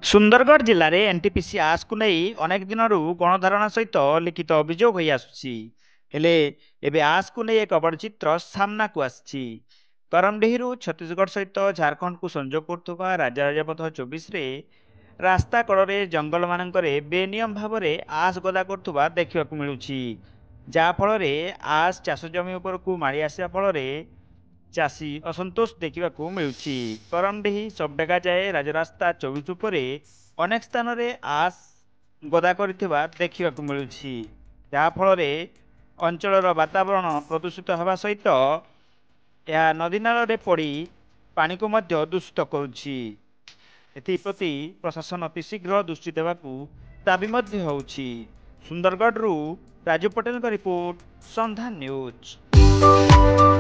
ସୁନ୍ଦରଗଡ଼ ଜିଲ୍ଲାରେ ଏନ୍ଟିପିସି ଆସ୍କୁ ନେଇ ଅନେକ ଦିନରୁ ଗଣଧାରଣା ସହିତ ଲିଖିତ ଅଭିଯୋଗ ହୋଇ ଆସୁଛି। ହେଲେ ଏବେ ଆସ୍କୁ ନେଇ ଏକ ବଡ଼ ଚିତ୍ର ସାମ୍ନାକୁ ଆସିଛି। କରମଡିହିରୁ ଛତିଶଗଡ଼ ସହିତ ଝାରଖଣ୍ଡକୁ ସଂଯୋଗ କରୁଥିବା ରାଜା ରାଜପଥ 24ରେ ରାସ୍ତା କଡ଼ରେ ଜଙ୍ଗଲମାନଙ୍କରେ ବେନିୟମ ଭାବରେ ଆସ୍ ଗଦା କରୁଥିବା ଦେଖିବାକୁ ମିଳୁଛି। ଯାହାଫଳରେ ଆସ୍ ଚାଷ ଜମି ଉପରକୁ ମାଡ଼ି ଆସିବା ଫଳରେ ଚାଷୀ ଅସନ୍ତୋଷ ଦେଖିବାକୁ ମିଳୁଛି। କରମଡିହି ସବଡେଗା ଯାଏ ରାଜରାସ୍ତା 24 ଉପରେ ଅନେକ ସ୍ଥାନରେ ଆସ୍ ଗଦା କରିଥିବା ଦେଖିବାକୁ ମିଳୁଛି। ଯାହାଫଳରେ ଅଞ୍ଚଳର ବାତାବରଣ ପ୍ରଦୂଷିତ ହେବା ସହିତ ଏହା ନଦୀନାଳରେ ପଡ଼ି ପାଣିକୁ ମଧ୍ୟ ଦୂଷିତ କରୁଛି। ଏଥିପ୍ରତି ପ୍ରଶାସନ ଅତି ଶୀଘ୍ର ଦୃଷ୍ଟି ଦେବାକୁ ଦାବି ମଧ୍ୟ ହେଉଛି। ସୁନ୍ଦରଗଡ଼ରୁ ରାଜୁ ପଟେଲଙ୍କ ରିପୋର୍ଟ, ସନ୍ଧ୍ୟା ନ୍ୟୁଜ୍।